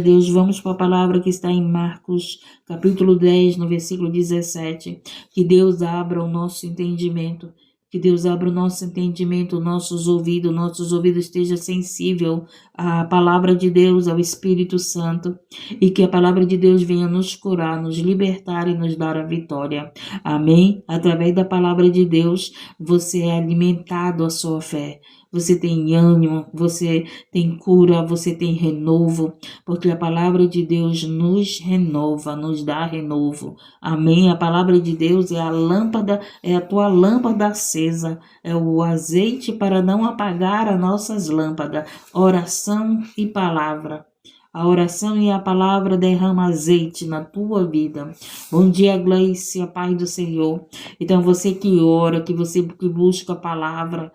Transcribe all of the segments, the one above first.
Deus, vamos para a palavra que está em Marcos, capítulo 10, no versículo 17. Que Deus abra o nosso entendimento, que Deus abra o nosso entendimento, nossos ouvidos estejam sensível à palavra de Deus, ao Espírito Santo, e que a palavra de Deus venha nos curar, nos libertar e nos dar a vitória. Amém? Através da palavra de Deus, você é alimentado a sua fé. Você tem ânimo, você tem cura, você tem renovo, porque a palavra de Deus nos renova, nos dá renovo. Amém? A palavra de Deus é a lâmpada, é a tua lâmpada acesa, é o azeite para não apagar as nossas lâmpadas. Oração e palavra. A oração e a palavra derrama azeite na tua vida. Bom dia, Gleice, a paz do Senhor. Então, você que ora, que você que busca a palavra,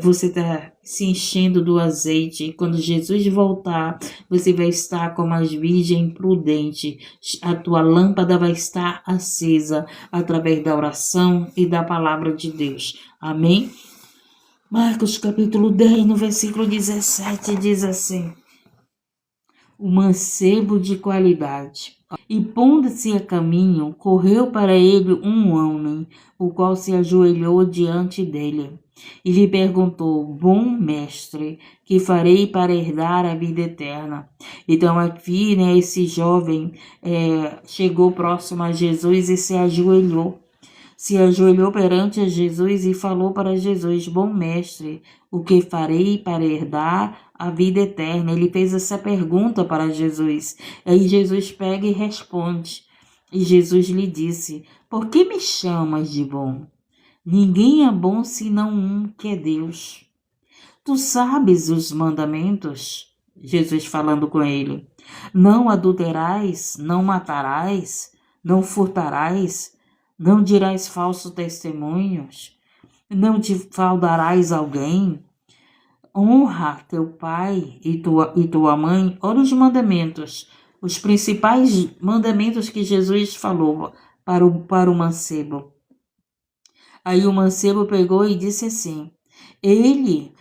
você está se enchendo do azeite. E quando Jesus voltar, você vai estar como as virgem prudente. A tua lâmpada vai estar acesa através da oração e da palavra de Deus. Amém? Marcos capítulo 10, no versículo 17, diz assim: o mancebo de qualidade. E pondo-se a caminho, correu para ele um homem, o qual se ajoelhou diante dele, e lhe perguntou: bom mestre, que farei para herdar a vida eterna? Então aqui, esse jovem chegou próximo a Jesus e se ajoelhou perante a Jesus e falou para Jesus: bom mestre, o que farei para herdar a vida eterna? Ele fez essa pergunta para Jesus. Aí Jesus pega e responde. E Jesus lhe disse: por que me chamas de bom? Ninguém é bom senão um, que é Deus. Tu sabes os mandamentos? Jesus falando com ele: não adulterarás, não matarás, não furtarás, não dirás falsos testemunhos, não defraudarás alguém, honra teu pai e tua mãe. Olha os mandamentos, os principais mandamentos que Jesus falou para o mancebo. Aí o mancebo pegou e disse assim, ele,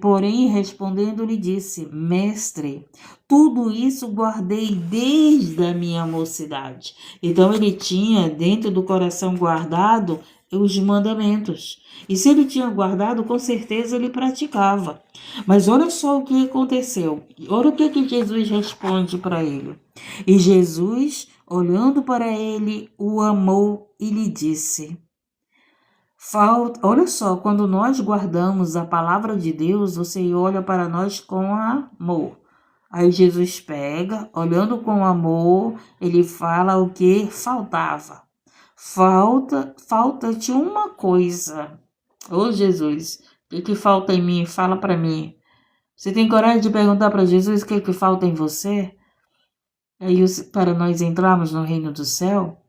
porém, respondendo, lhe disse: mestre, tudo isso guardei desde a minha mocidade. Então ele tinha dentro do coração guardado os mandamentos. E se ele tinha guardado, com certeza ele praticava. Mas olha só o que aconteceu. Olha o que Jesus responde para ele. E Jesus, olhando para ele, o amou e lhe disse: olha só, quando nós guardamos a palavra de Deus, o Senhor olha para nós com amor. Aí Jesus pega, olhando com amor, ele fala o que faltava. Falta-te uma coisa. Ô Jesus, o que falta em mim? Fala para mim. Você tem coragem de perguntar para Jesus o que falta em você? Aí, para nós entrarmos no reino do céu?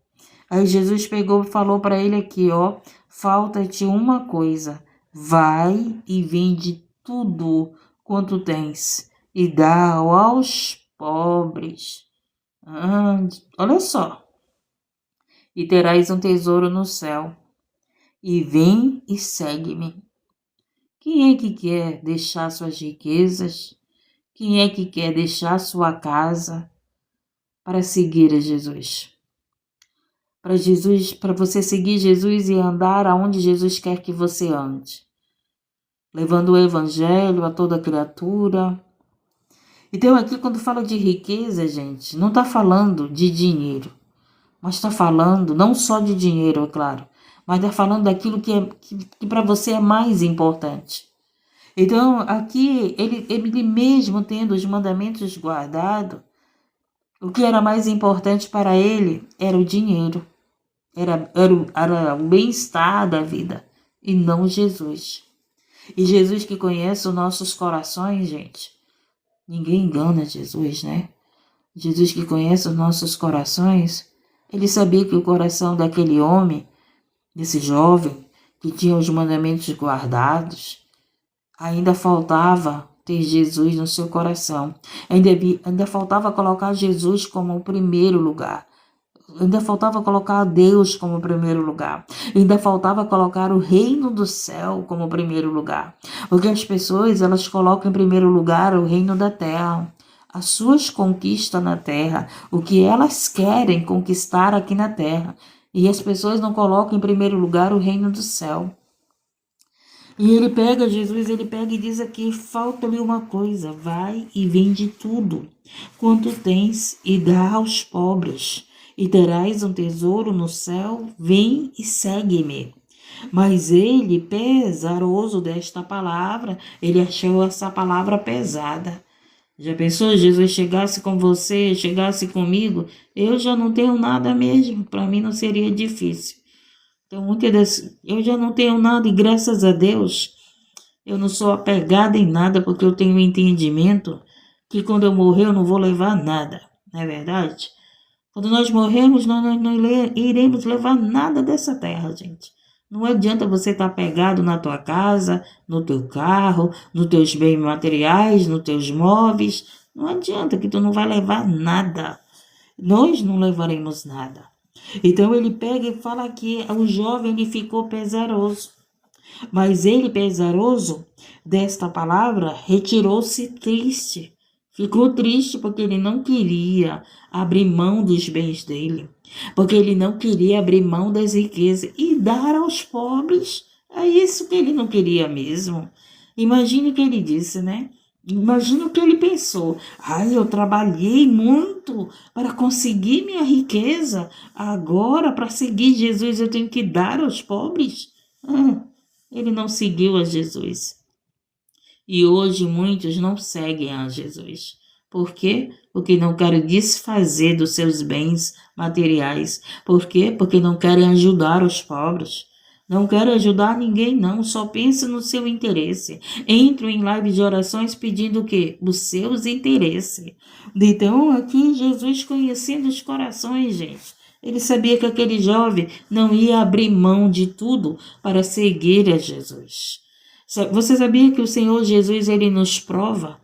Aí Jesus pegou e falou para ele aqui, ó: falta-te uma coisa, vai e vende tudo quanto tens e dá aos pobres. Olha só. E terás um tesouro no céu. E vem e segue-me. Quem é que quer deixar suas riquezas? Quem é que quer deixar sua casa para seguir a Jesus? Para você seguir Jesus e andar aonde Jesus quer que você ande, levando o evangelho a toda criatura. Então aqui, quando fala de riqueza, gente, não está falando de dinheiro, mas está falando não só de dinheiro, é claro, mas está falando daquilo que para você é mais importante. Então aqui, ele mesmo tendo os mandamentos guardados, o que era mais importante para ele era o dinheiro. Era o bem-estar da vida, e não Jesus. E Jesus que conhece os nossos corações, gente. Ninguém engana Jesus, né? Jesus que conhece os nossos corações, ele sabia que o coração daquele homem, desse jovem, que tinha os mandamentos guardados, ainda faltava ter Jesus no seu coração. Ainda faltava colocar Jesus como o primeiro lugar. Ainda faltava colocar Deus como primeiro lugar. Ainda faltava colocar o reino do céu como primeiro lugar. Porque as pessoas, elas colocam em primeiro lugar o reino da terra. as suas conquistas na terra, o que elas querem conquistar aqui na terra. E as pessoas não colocam em primeiro lugar o reino do céu. E ele pega, Jesus, ele pega e diz aqui, falta-lhe uma coisa, vai e vende tudo, quanto tens, e dá aos pobres, e terás um tesouro no céu, vem e segue-me. Mas ele, pesaroso desta palavra, ele achou essa palavra pesada. Já pensou, Jesus chegasse com você, chegasse comigo, eu já não tenho nada mesmo, para mim não seria difícil. Então, eu já não tenho nada e graças a Deus, eu não sou apegada em nada porque eu tenho entendimento que quando eu morrer eu não vou levar nada, não é verdade? Quando nós morrermos, nós não iremos levar nada dessa terra, gente. Não adianta você estar apegado na tua casa, no teu carro, nos teus bens materiais, nos teus móveis. Não adianta que tu não vai levar nada. Nós não levaremos nada. Então ele pega e fala que o jovem ele ficou pesaroso. Mas ele, pesaroso desta palavra, retirou-se triste. Ficou triste porque ele não queria abrir mão dos bens dele. Porque ele não queria abrir mão das riquezas e dar aos pobres. É isso que ele não queria mesmo. Imagine o que ele disse, né? Imagina o que ele pensou. Ai, eu trabalhei muito para conseguir minha riqueza. Agora, para seguir Jesus, eu tenho que dar aos pobres? Ele não seguiu a Jesus. E hoje muitos não seguem a Jesus. Por quê? Porque não querem desfazer dos seus bens materiais. Por quê? Porque não querem ajudar os pobres. Não quero ajudar ninguém, não. Só pensa no seu interesse. Entro em live de orações pedindo o quê? Os seus interesses. Então, aqui, Jesus conhecendo os corações, gente. Ele sabia que aquele jovem não ia abrir mão de tudo para seguir a Jesus. Você sabia que o Senhor Jesus, ele nos prova?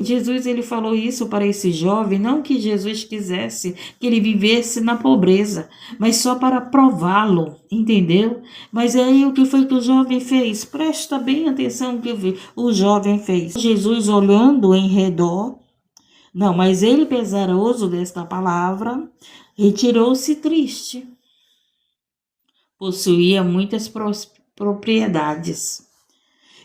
Jesus ele falou isso para esse jovem, não que Jesus quisesse que ele vivesse na pobreza, mas só para prová-lo, entendeu? Mas aí o que foi que o jovem fez? Presta bem atenção no que o jovem fez. Jesus olhando em redor, não, mas ele, pesaroso desta palavra, retirou-se triste. Possuía muitas propriedades.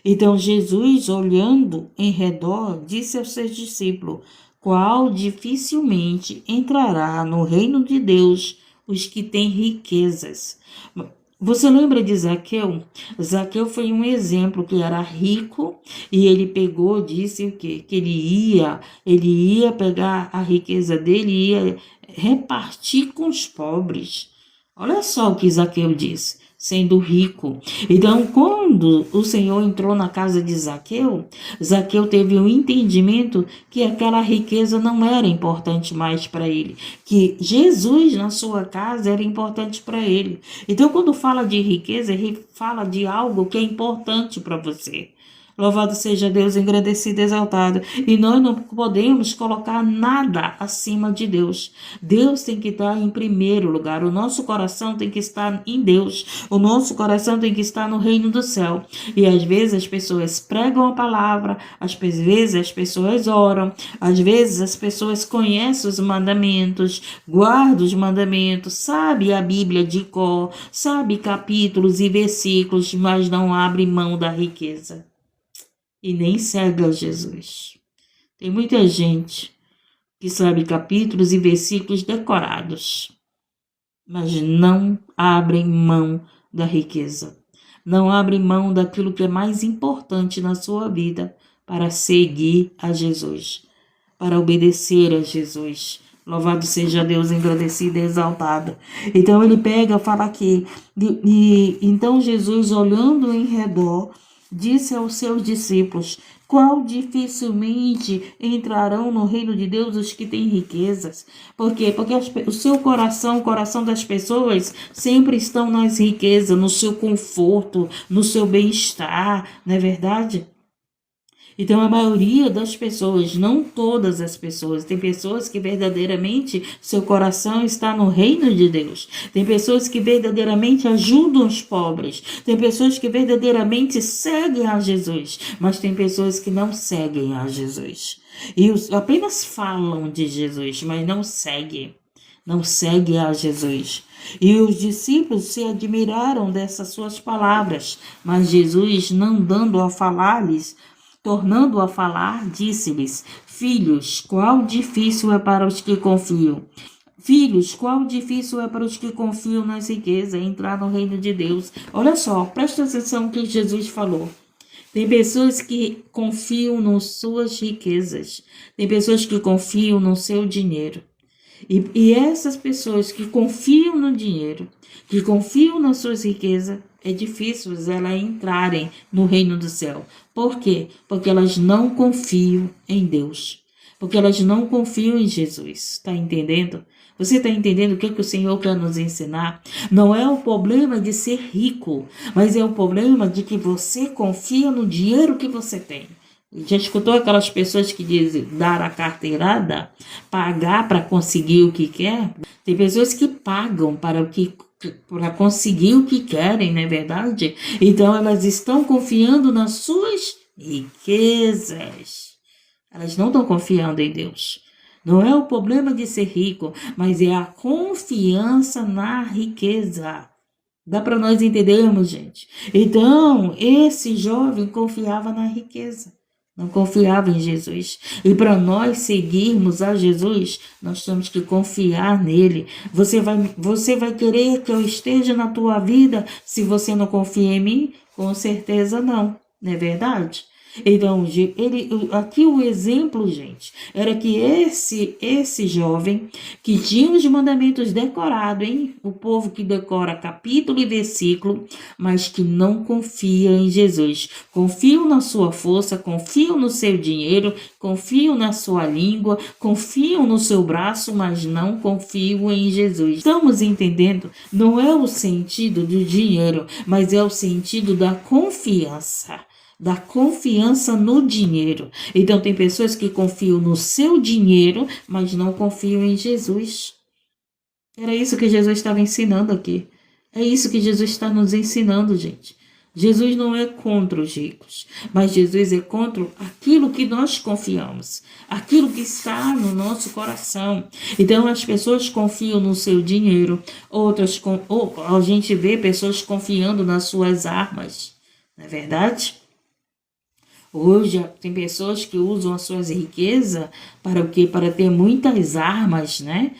Então Jesus, olhando em redor, disse aos seus discípulos, qual dificilmente entrará no reino de Deus os que têm riquezas. Você lembra de Zaqueu? Zaqueu foi um exemplo que era rico e ele pegou, disse o quê? Que ele ia pegar a riqueza dele e ia repartir com os pobres. Olha só o que Zaqueu disse, sendo rico. Então, quando o Senhor entrou na casa de Zaqueu, Zaqueu teve um entendimento que aquela riqueza não era importante mais para ele, que Jesus na sua casa era importante para ele. Então, quando fala de riqueza, ele fala de algo que é importante para você. Louvado seja Deus, engrandecido e exaltado. E nós não podemos colocar nada acima de Deus. Deus tem que estar em primeiro lugar. O nosso coração tem que estar em Deus. O nosso coração tem que estar no reino do céu. E às vezes as pessoas pregam a palavra, às vezes as pessoas oram, às vezes as pessoas conhecem os mandamentos, guardam os mandamentos, sabe a Bíblia de cor, sabe capítulos e versículos, mas não abre mão da riqueza. E nem segue a Jesus. Tem muita gente que sabe capítulos e versículos decorados, mas não abrem mão da riqueza. Não abrem mão daquilo que é mais importante na sua vida para seguir a Jesus, para obedecer a Jesus. Louvado seja Deus, engrandecido e exaltado. Então ele pega, fala aqui, então Jesus, olhando em redor, disse aos seus discípulos, qual dificilmente entrarão no reino de Deus os que têm riquezas? Por quê? Porque o seu coração, o coração das pessoas sempre estão nas riquezas, no seu conforto, no seu bem-estar, não é verdade? Então, a maioria das pessoas, não todas as pessoas, tem pessoas que verdadeiramente seu coração está no reino de Deus. Tem pessoas que verdadeiramente ajudam os pobres. Tem pessoas que verdadeiramente seguem a Jesus. Mas tem pessoas que não seguem a Jesus. E apenas falam de Jesus, mas não seguem. Não seguem a Jesus. E os discípulos se admiraram dessas suas palavras. Mas Jesus, não dando a falar-lhes, tornando a falar, disse-lhes: Filhos, qual difícil é para os que confiam. Filhos, qual difícil é para os que confiam nas riquezas entrar no reino de Deus. Olha só, presta atenção no que Jesus falou. Tem pessoas que confiam nas suas riquezas. Tem pessoas que confiam no seu dinheiro. E essas pessoas que confiam no dinheiro, que confiam nas suas riquezas, é difícil elas entrarem no reino do céu. Por quê? Porque elas não confiam em Deus. Porque elas não confiam em Jesus. Está entendendo? Você está entendendo o que o Senhor quer nos ensinar? Não é o problema de ser rico, mas é o problema de que você confia no dinheiro que você tem. Já escutou aquelas pessoas que dizem dar a carteirada, pagar para conseguir o que quer? Tem pessoas que pagam para conseguir o que querem, não é verdade? Então elas estão confiando nas suas riquezas. Elas não estão confiando em Deus. Não é o problema de ser rico, mas é a confiança na riqueza. Dá para nós entendermos, gente? Então, esse jovem confiava na riqueza. Não confiava em Jesus. E para nós seguirmos a Jesus, nós temos que confiar nele. Você vai querer que eu esteja na tua vida se você não confia em mim? Com certeza não. Não é verdade? Então, aqui o exemplo, gente, era que esse jovem que tinha os mandamentos decorados, hein? O povo que decora capítulo e versículo, mas que não confia em Jesus. Confiam na sua força, confiam no seu dinheiro, confiam na sua língua, confiam no seu braço, mas não confiam em Jesus. Estamos entendendo? Não é o sentido do dinheiro, mas é o sentido da confiança. Da confiança no dinheiro. Então tem pessoas que confiam no seu dinheiro, mas não confiam em Jesus. Era isso que Jesus estava ensinando aqui. É isso que Jesus está nos ensinando, gente. Jesus não é contra os ricos, mas Jesus é contra aquilo que nós confiamos, aquilo que está no nosso coração. Então as pessoas confiam no seu dinheiro, a gente vê pessoas confiando nas suas armas, não é verdade? Hoje tem pessoas que usam as suas riquezas para o quê? Para ter muitas armas, né?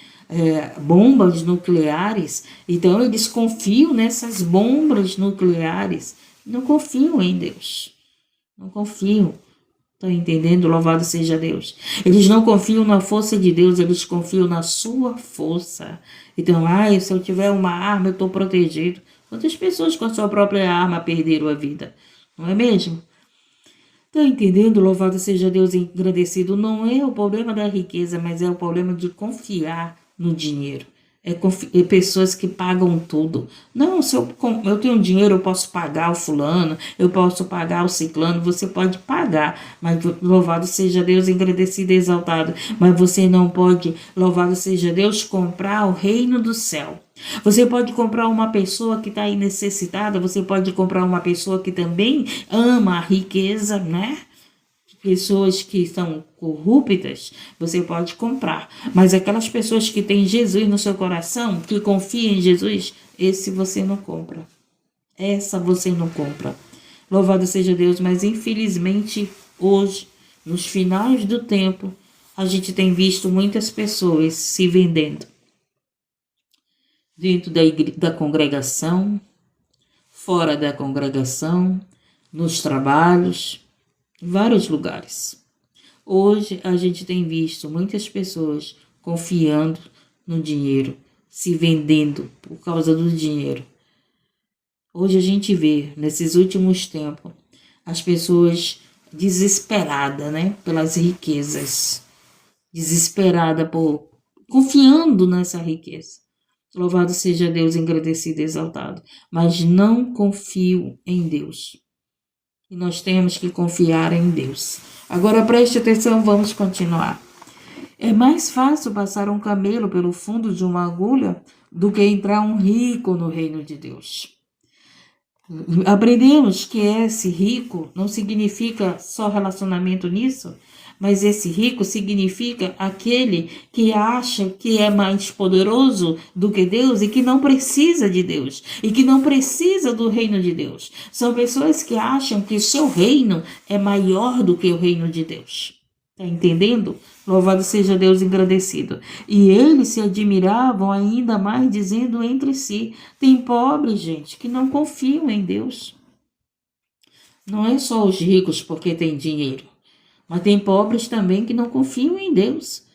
Bombas nucleares. Então eles confiam nessas bombas nucleares. Não confiam em Deus. Não confiam. Estão entendendo? Louvado seja Deus. Eles não confiam na força de Deus, eles confiam na sua força. Então, se eu tiver uma arma, eu estou protegido. Quantas pessoas com a sua própria arma perderam a vida? Não é mesmo? Está entendendo? Louvado seja Deus, engrandecido. Não é o problema da riqueza, mas é o problema de confiar no dinheiro. É pessoas que pagam tudo. Não, se eu tenho dinheiro, eu posso pagar o fulano, eu posso pagar o ciclano, você pode pagar, mas louvado seja Deus, engrandecido e exaltado. Mas você não pode, louvado seja Deus, comprar o reino do céu. Você pode comprar uma pessoa que está aí necessitada, você pode comprar uma pessoa que também ama a riqueza, né? Pessoas que são corruptas, você pode comprar. Mas aquelas pessoas que têm Jesus no seu coração, que confiam em Jesus, esse você não compra. Essa você não compra. Louvado seja Deus, mas infelizmente hoje, nos finais do tempo, a gente tem visto muitas pessoas se vendendo. Dentro da congregação, fora da congregação, nos trabalhos, em vários lugares. Hoje a gente tem visto muitas pessoas confiando no dinheiro, se vendendo por causa do dinheiro. Hoje a gente vê, nesses últimos tempos, as pessoas desesperadas, né, pelas riquezas, desesperadas confiando nessa riqueza. Louvado seja Deus, engrandecido e exaltado. Mas não confio em Deus. E nós temos que confiar em Deus. Agora preste atenção, vamos continuar. É mais fácil passar um camelo pelo fundo de uma agulha do que entrar um rico no reino de Deus. Aprendemos que esse rico não significa só relacionamento nisso, mas esse rico significa aquele que acha que é mais poderoso do que Deus e que não precisa de Deus e que não precisa do reino de Deus. São pessoas que acham que o seu reino é maior do que o reino de Deus. Está entendendo? Louvado seja Deus engrandecido. E eles se admiravam ainda mais, dizendo entre si: tem pobres, gente, que não confiam em Deus. Não é só os ricos porque têm dinheiro, mas tem pobres também que não confiam em Deus.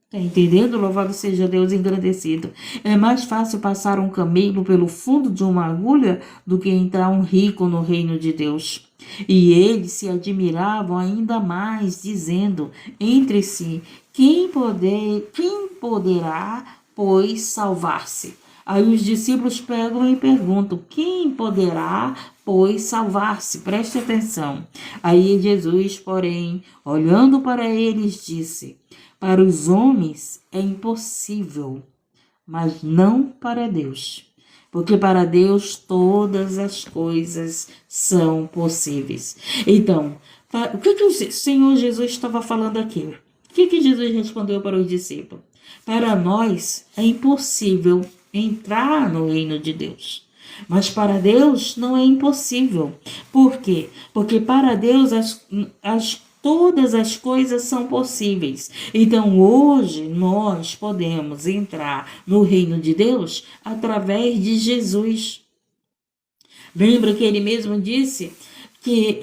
Está entendendo? Louvado seja Deus engrandecido. É mais fácil passar um camelo pelo fundo de uma agulha do que entrar um rico no reino de Deus. E eles se admiravam ainda mais, dizendo entre si: quem poderá, pois, salvar-se? Aí os discípulos pegam e perguntam: quem poderá, pois, salvar-se? Preste atenção. Aí Jesus, porém, olhando para eles, disse: para os homens é impossível, mas não para Deus. Porque para Deus todas as coisas são possíveis. Então, o que o Senhor Jesus estava falando aqui? O que Jesus respondeu para os discípulos? Para nós é impossível entrar no reino de Deus. Mas para Deus não é impossível. Por quê? Porque para Deus todas as coisas são possíveis. Então, hoje, nós podemos entrar no reino de Deus através de Jesus. Lembra que ele mesmo disse que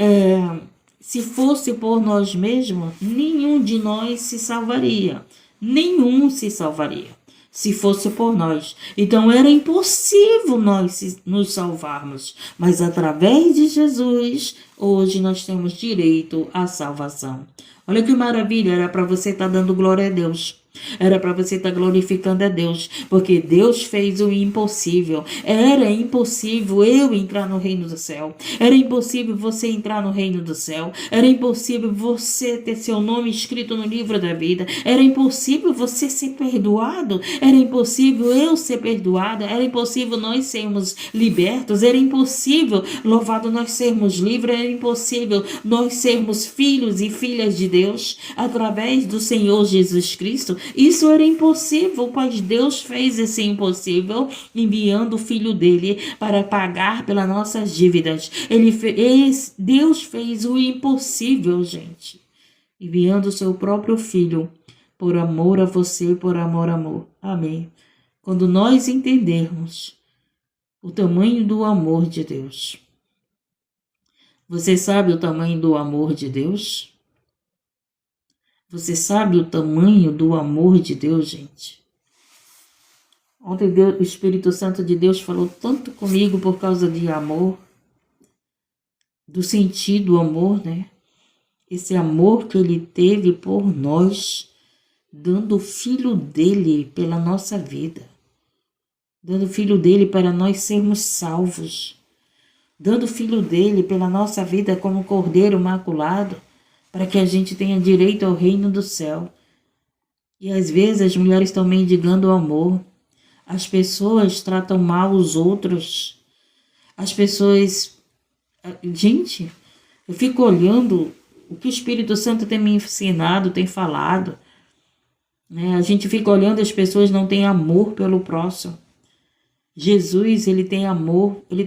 se fosse por nós mesmos, nenhum de nós se salvaria. Nenhum se salvaria. Se fosse por nós. Então era impossível nós nos salvarmos. Mas através de Jesus, hoje nós temos direito à salvação. Olha que maravilha, era para você estar dando glória a Deus. Era para você estar glorificando a Deus, porque Deus fez o impossível. Era impossível eu entrar no reino do céu. Era impossível você entrar no reino do céu. Era impossível você ter seu nome escrito no livro da vida. Era impossível você ser perdoado. Era impossível eu ser perdoada. Era impossível nós sermos libertos. Era impossível, louvado, nós sermos livres. Era impossível nós sermos filhos e filhas de Deus através do Senhor Jesus Cristo. Isso era impossível, pois Deus fez esse impossível, enviando o Filho dele para pagar pelas nossas dívidas. Deus fez o impossível, gente, enviando o seu próprio Filho, por amor a você, por amor. Amém. Quando nós entendermos o tamanho do amor de Deus. Você sabe o tamanho do amor de Deus? Você sabe o tamanho do amor de Deus, gente? Ontem o Espírito Santo de Deus falou tanto comigo por causa de amor, do sentido amor, né? Esse amor que ele teve por nós, dando o filho dele pela nossa vida, dando o filho dele para nós sermos salvos, dando o filho dele pela nossa vida como cordeiro maculado, para que a gente tenha direito ao reino do céu. E às vezes as mulheres estão mendigando o amor. As pessoas tratam mal os outros. As pessoas... Gente, eu fico olhando o que o Espírito Santo tem me ensinado, tem falado. Né? A gente fica olhando, as pessoas não têm amor pelo próximo. Jesus, ele tem amor. Ele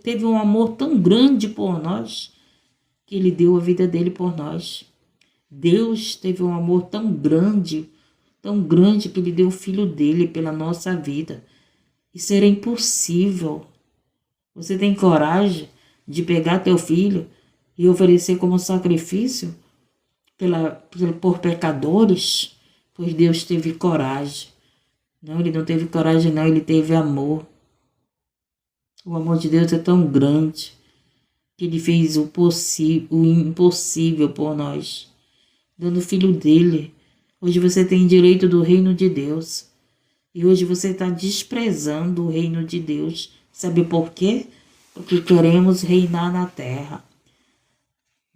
teve um amor tão grande por nós, que ele deu a vida dele por nós. Deus teve um amor tão grande que ele deu o filho dele pela nossa vida. Isso era impossível. Você tem coragem de pegar teu filho e oferecer como sacrifício por pecadores? Pois Deus teve coragem. Não, ele não teve coragem não, ele teve amor. O amor de Deus é tão grande que ele fez o impossível por nós, dando o filho dele. Hoje você tem direito do reino de Deus. E hoje você está desprezando o reino de Deus. Sabe por quê? Porque queremos reinar na terra.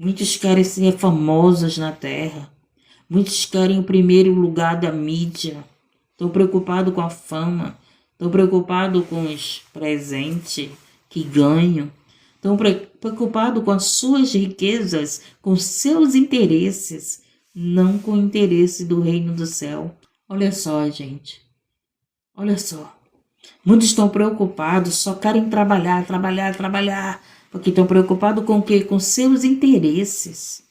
Muitos querem ser famosos na terra. Muitos querem o primeiro lugar da mídia. Estão preocupados com a fama. Estão preocupados com os presentes que ganham. Estão preocupados com as suas riquezas, com seus interesses, não com o interesse do reino do céu. Olha só, gente. Olha só. Muitos estão preocupados, só querem trabalhar, porque estão preocupados com o quê? Com seus interesses.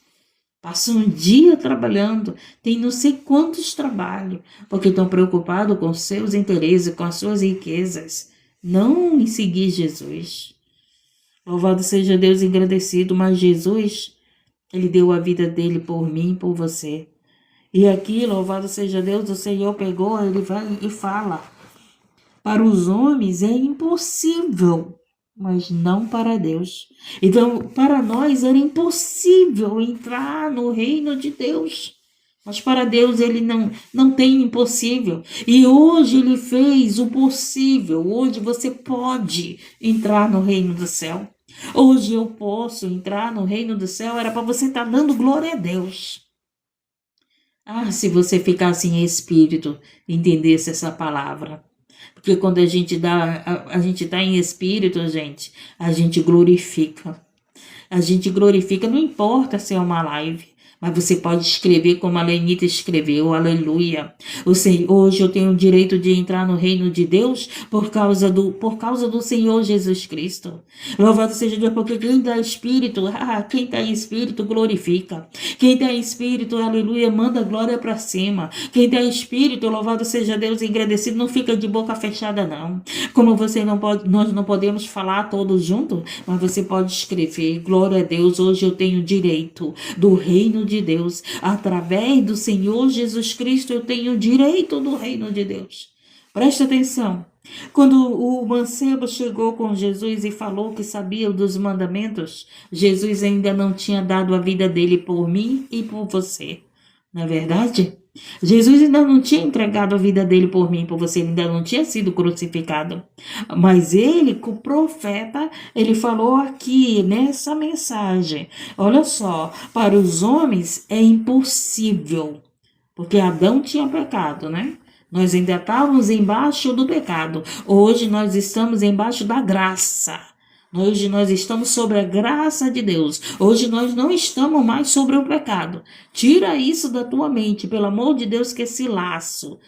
Passam um dia trabalhando, tem não sei quantos trabalhos, porque estão preocupados com seus interesses, com as suas riquezas, não em seguir Jesus. Louvado seja Deus, engrandecido, mas Jesus, ele deu a vida dele por mim, por você. E aqui, louvado seja Deus, o Senhor pegou, ele vai e fala, para os homens é impossível, mas não para Deus. Então, para nós era impossível entrar no reino de Deus. Mas para Deus ele não tem impossível. E hoje ele fez o possível. Hoje você pode entrar no reino do céu. Hoje eu posso entrar no reino do céu. Era para você estar dando glória a Deus. Ah, se você ficasse em espírito, entendesse essa palavra. Porque quando a gente está em espírito, gente, a gente glorifica. A gente glorifica, não importa se é uma live. Mas você pode escrever como a Lenita escreveu, aleluia. Hoje eu tenho o direito de entrar no reino de Deus por causa do Senhor Jesus Cristo. Louvado seja Deus, porque quem está em espírito glorifica. Quem está em espírito, aleluia, manda glória para cima. Quem está em espírito, louvado seja Deus, engrandecido, não fica de boca fechada não. Como nós não podemos falar todos juntos, mas você pode escrever, glória a Deus, hoje eu tenho direito do reino de Deus, através do Senhor Jesus Cristo eu tenho direito do reino de Deus. Presta atenção, quando o mancebo chegou com Jesus e falou que sabia dos mandamentos, Jesus ainda não tinha dado a vida dele por mim e por você, não é verdade? Jesus ainda não tinha entregado a vida dele por mim, por você, ele ainda não tinha sido crucificado. Mas ele, o profeta, ele falou aqui nessa mensagem, olha só, para os homens é impossível, porque Adão tinha pecado, né? Nós ainda estávamos embaixo do pecado, hoje nós estamos embaixo da graça. Hoje nós estamos sobre a graça de Deus. Hoje nós não estamos mais sobre o pecado. Tira isso da tua mente, pelo amor de Deus, que esse laço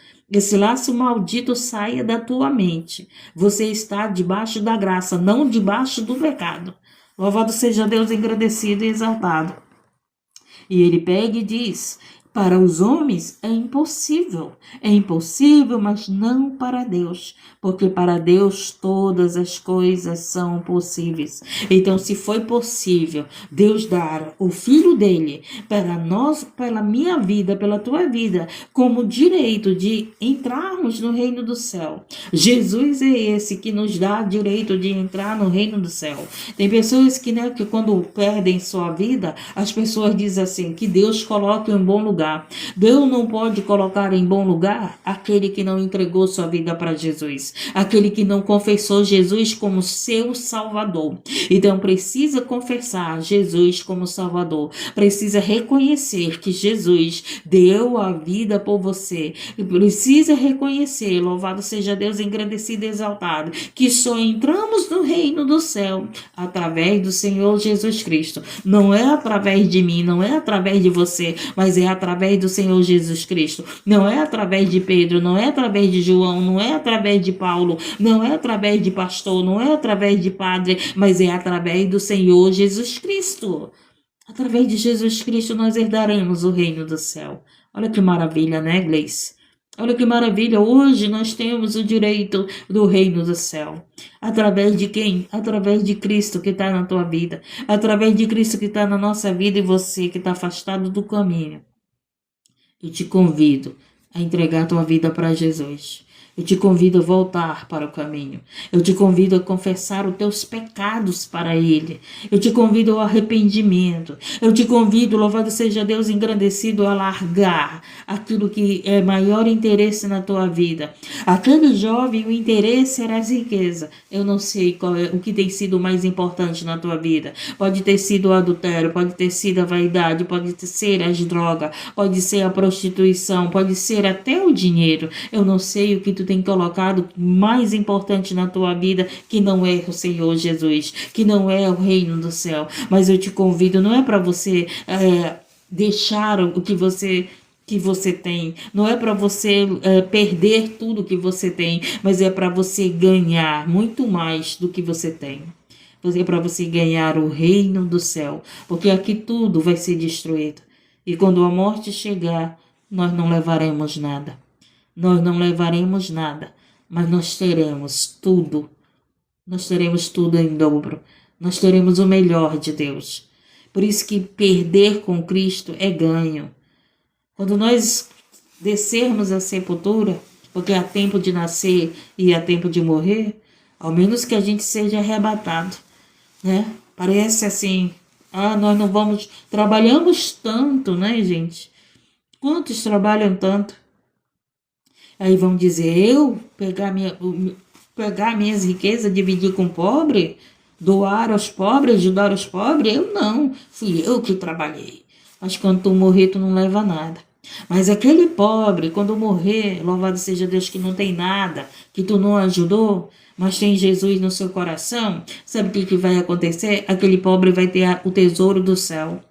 maldito saia da tua mente. Você está debaixo da graça, não debaixo do pecado. Louvado seja Deus, engrandecido e exaltado. E ele pega e diz, para os homens é impossível, mas não para Deus, porque para Deus todas as coisas são possíveis. Então, se foi possível Deus dar o Filho dele para nós, pela minha vida, pela tua vida, como direito de entrarmos no reino do céu, Jesus é esse que nos dá direito de entrar no reino do céu. Tem pessoas que quando perdem sua vida, as pessoas dizem assim, que Deus coloque em um bom lugar. Deus não pode colocar em bom lugar aquele que não entregou sua vida para Jesus, aquele que não confessou Jesus como seu Salvador. Então precisa confessar Jesus como Salvador, precisa reconhecer que Jesus deu a vida por você, e precisa reconhecer, louvado seja Deus, engrandecido e exaltado, que só entramos no reino do céu através do Senhor Jesus Cristo. Não é através de mim, não é através de você, mas é através do Senhor Jesus Cristo. Não é através de Pedro, não é através de João, não é através de Paulo, não é através de pastor, não é através de padre, mas é através do Senhor Jesus Cristo. Através de Jesus Cristo nós herdaremos o reino do céu. Olha que maravilha, né, Gleice? Olha que maravilha, hoje nós temos o direito do reino do céu. Através de quem? Através de Cristo que está na tua vida. Através de Cristo que está na nossa vida, e você que está afastado do caminho. Eu te convido a entregar a tua vida para Jesus. Eu te convido a voltar para o caminho. Eu te convido a confessar os teus pecados para Ele. Eu te convido ao arrependimento. Eu te convido, louvado seja Deus, engrandecido, a largar aquilo que é maior interesse na tua vida. Aquele jovem, o interesse era as riquezas. Eu não sei qual é o que tem sido mais importante na tua vida. Pode ter sido o adultério, pode ter sido a vaidade, pode ser as drogas, pode ser a prostituição, pode ser até o dinheiro. Eu não sei o que tu tem colocado mais importante na tua vida, que não é o Senhor Jesus, que não é o reino do céu. Mas eu te convido, não é para você deixar o que você tem, não é para você perder tudo que você tem, mas é para você ganhar muito mais do que você tem. É para você ganhar o reino do céu, porque aqui tudo vai ser destruído. E quando a morte chegar, nós não levaremos nada. Nós não levaremos nada, mas nós teremos tudo. Nós teremos tudo em dobro. Nós teremos o melhor de Deus. Por isso que perder com Cristo é ganho. Quando nós descermos a sepultura, porque há tempo de nascer e há tempo de morrer, ao menos que a gente seja arrebatado, né? Parece assim, nós não vamos, trabalhamos tanto, né, gente? Quantos trabalham tanto? Aí vão dizer, eu pegar minhas riquezas, dividir com o pobre, doar aos pobres, ajudar os pobres? Eu não, fui eu que trabalhei. Mas quando tu morrer, tu não leva nada. Mas aquele pobre, quando morrer, louvado seja Deus que não tem nada, que tu não ajudou, mas tem Jesus no seu coração, sabe o que vai acontecer? Aquele pobre vai ter o tesouro do céu.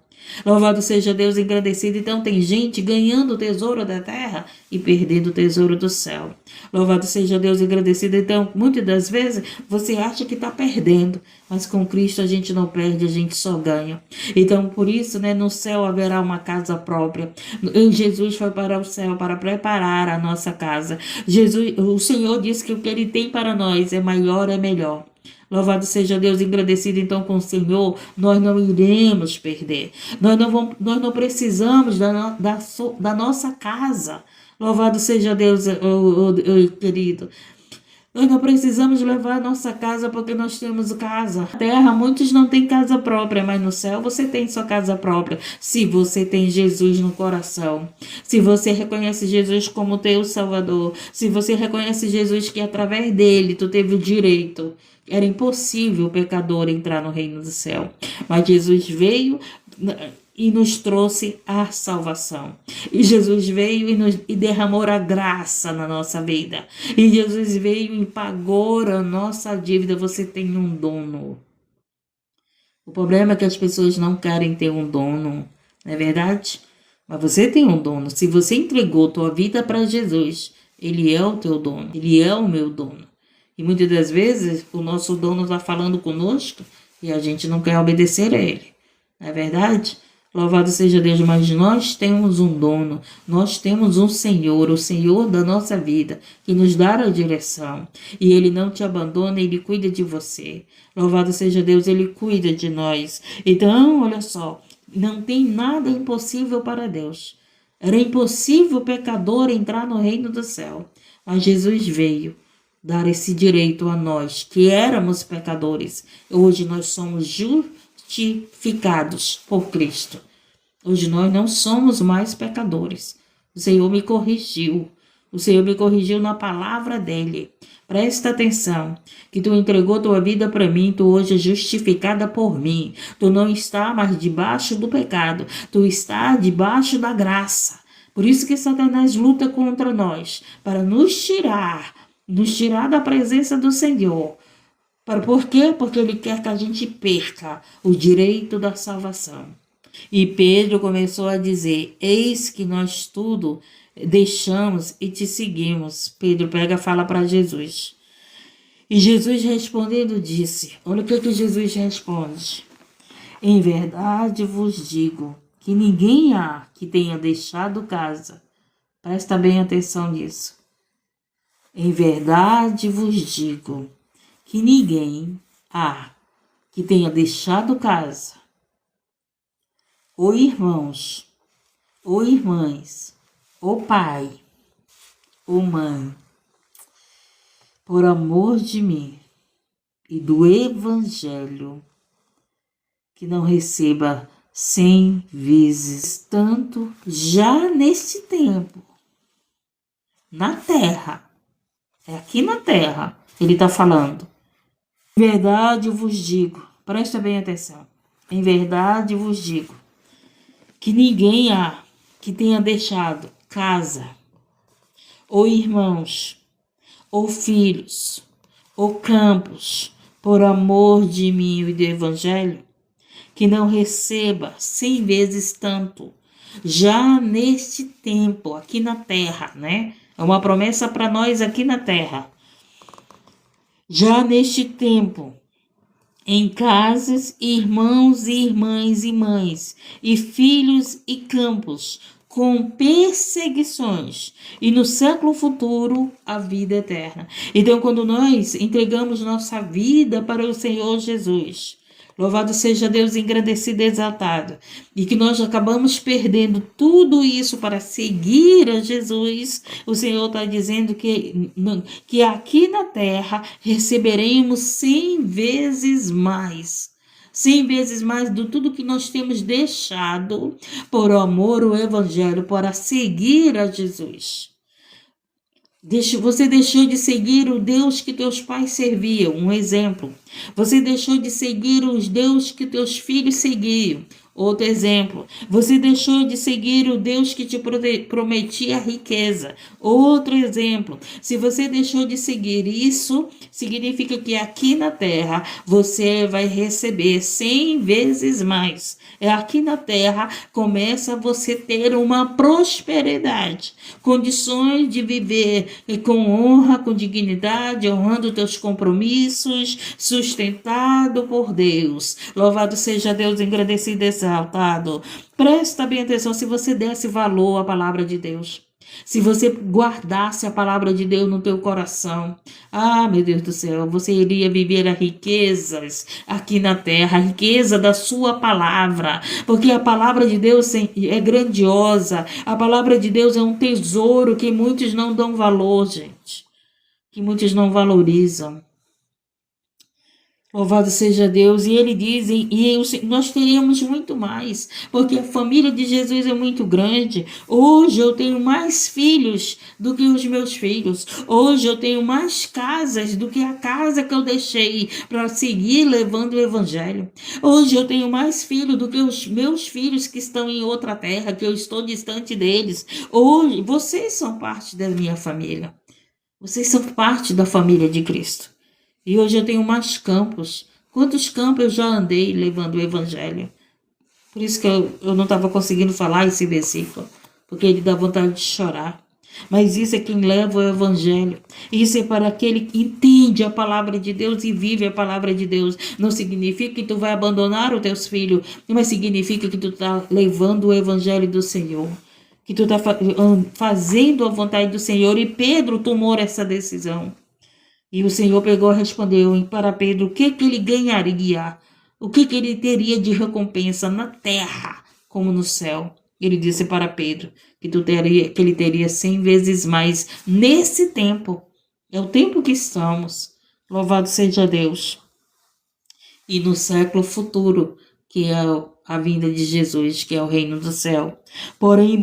Louvado seja Deus engrandecido. Então tem gente ganhando o tesouro da terra e perdendo o tesouro do céu. Louvado seja Deus engrandecido. Então, muitas das vezes, você acha que está perdendo, mas com Cristo a gente não perde, a gente só ganha. Então, por isso, né, no céu haverá uma casa própria. Jesus foi para o céu para preparar a nossa casa. O Senhor disse que o que Ele tem para nós é maior, é melhor. Louvado seja Deus engrandecido. Então com o Senhor nós não iremos perder. Nós não precisamos da nossa casa. Louvado seja Deus, querido. Nós não precisamos levar a nossa casa porque nós temos casa. Na terra, muitos não têm casa própria, mas no céu você tem sua casa própria. Se você tem Jesus no coração. Se você reconhece Jesus como teu Salvador. Se você reconhece Jesus que através dele tu teve o direito. Era impossível o pecador entrar no reino do céu. Mas Jesus veio e nos trouxe a salvação. E Jesus veio e derramou a graça na nossa vida. E Jesus veio e pagou a nossa dívida. Você tem um dono. O problema é que as pessoas não querem ter um dono, não é verdade? Mas você tem um dono. Se você entregou tua vida para Jesus, Ele é o teu dono. Ele é o meu dono. E muitas das vezes o nosso dono está falando conosco e a gente não quer obedecer a ele. Não é verdade? Louvado seja Deus, mas nós temos um dono, nós temos um Senhor, o Senhor da nossa vida, que nos dá a direção. E Ele não te abandona, Ele cuida de você. Louvado seja Deus, Ele cuida de nós. Então, olha só, não tem nada impossível para Deus. Era impossível o pecador entrar no reino do céu, mas Jesus veio dar esse direito a nós, que éramos pecadores. Hoje nós somos justificados por Cristo. Hoje nós não somos mais pecadores. O Senhor me corrigiu. O Senhor me corrigiu na palavra dele. Presta atenção, que tu entregou tua vida para mim, tu hoje é justificada por mim. Tu não está mais debaixo do pecado, tu está debaixo da graça. Por isso que Satanás luta contra nós, para nos tirar da presença do Senhor. Por quê? Porque Ele quer que a gente perca o direito da salvação. E Pedro começou a dizer, eis que nós tudo deixamos e te seguimos. Pedro fala para Jesus. E Jesus respondendo disse, olha o que Jesus responde. Em verdade vos digo que ninguém há que tenha deixado casa. Presta bem atenção nisso. Em verdade vos digo que ninguém há que tenha deixado casa, ou irmãos, ou irmãs, ou pai, Ô mãe, por amor de mim e do Evangelho, que não receba 100 vezes tanto já neste tempo, na terra. É aqui na terra, ele está falando. Em verdade vos digo, presta bem atenção. Em verdade vos digo, que ninguém há que tenha deixado casa, ou irmãos, ou filhos, ou campos, por amor de mim e do Evangelho, que não receba 100 vezes tanto, já neste tempo, aqui na terra, né? É uma promessa para nós aqui na terra. Já neste tempo, em casas, irmãos e irmãs e mães, e filhos e campos, com perseguições, e no século futuro a vida eterna. Então, quando nós entregamos nossa vida para o Senhor Jesus, louvado seja Deus, engrandecido e exaltado, e que nós acabamos perdendo tudo isso para seguir a Jesus, o Senhor está dizendo que aqui na terra receberemos 100 vezes mais. 100 vezes mais do tudo que nós temos deixado por amor ao Evangelho, para seguir a Jesus. Você deixou de seguir o Deus que teus pais serviam, um exemplo. Você deixou de seguir os Deus que teus filhos seguiam, outro exemplo. Você deixou de seguir o Deus que te prometia riqueza, outro exemplo. Se você deixou de seguir isso, significa que aqui na terra você vai receber 100 vezes mais. É aqui na terra começa você ter uma prosperidade, condições de viver com honra, com dignidade, honrando teus compromissos, sustentado por Deus. Louvado seja Deus, engrandecido e exaltado. Presta bem atenção, se você desse valor à palavra de Deus, se você guardasse a palavra de Deus no teu coração, meu Deus do céu, você iria viver as riquezas aqui na terra, a riqueza da sua palavra, porque a palavra de Deus é grandiosa, a palavra de Deus é um tesouro que muitos não dão valor, gente, que muitos não valorizam. Louvado seja Deus. E ele diz, nós teríamos muito mais, porque a família de Jesus é muito grande. Hoje eu tenho mais filhos do que os meus filhos. Hoje eu tenho mais casas do que a casa que eu deixei para seguir levando o Evangelho. Hoje eu tenho mais filhos do que os meus filhos que estão em outra terra, que eu estou distante deles. Hoje, vocês são parte da minha família. Vocês são parte da família de Cristo. E hoje eu tenho mais campos. Quantos campos eu já andei levando o Evangelho? Por isso que eu não estava conseguindo falar esse versículo, porque ele dá vontade de chorar. Mas isso é quem leva o Evangelho. Isso é para aquele que entende a palavra de Deus e vive a palavra de Deus. Não significa que tu vai abandonar os teus filhos, mas significa que tu está levando o Evangelho do Senhor, que tu está fazendo a vontade do Senhor. E Pedro tomou essa decisão. E o Senhor pegou e respondeu para Pedro o que ele ganharia, o que ele teria de recompensa na terra como no céu. Ele disse para Pedro que ele teria 100 vezes mais nesse tempo. É o tempo que estamos. Louvado seja Deus. E no século futuro, que é a vinda de Jesus, que é o reino do céu. Porém,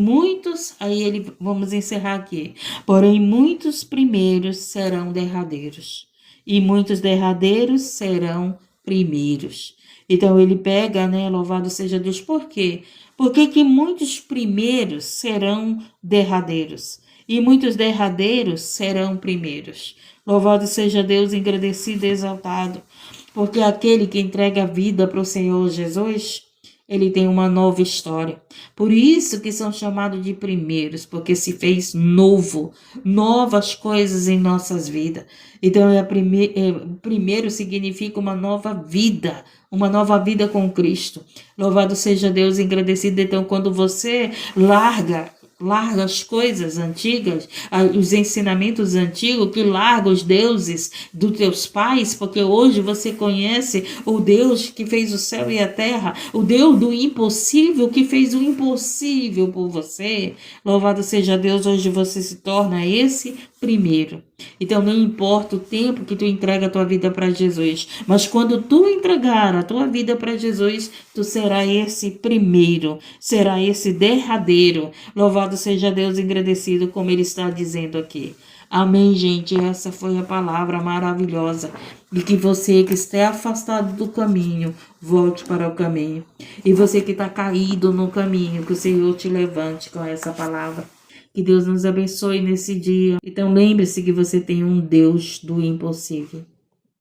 vamos encerrar aqui. Porém, muitos primeiros serão derradeiros, e muitos derradeiros serão primeiros. Então, ele pega, louvado seja Deus, por quê? Porque que muitos primeiros serão derradeiros, e muitos derradeiros serão primeiros. Louvado seja Deus, engrandecido e exaltado, porque aquele que entrega a vida para o Senhor Jesus, ele tem uma nova história. Por isso que são chamados de primeiros, porque se fez novo, novas coisas em nossas vidas. Então, primeiro significa uma nova vida com Cristo. Louvado seja Deus, engrandecido. Então, quando você larga Larga as coisas antigas, os ensinamentos antigos, que larga os deuses dos teus pais, porque hoje você conhece o Deus que fez o céu e a terra, o Deus do impossível, que fez o impossível por você. Louvado seja Deus, hoje você se torna esse primeiro. Então não importa o tempo que tu entrega a tua vida para Jesus, mas quando tu entregar a tua vida para Jesus, tu será esse primeiro, será esse derradeiro. Louvado seja Deus, engrandecido, como ele está dizendo aqui. Amém, gente. Essa foi a palavra maravilhosa. E que você que está afastado do caminho, volte para o caminho. E você que está caído no caminho, que o Senhor te levante com essa palavra. Que Deus nos abençoe nesse dia. Então lembre-se que você tem um Deus do impossível.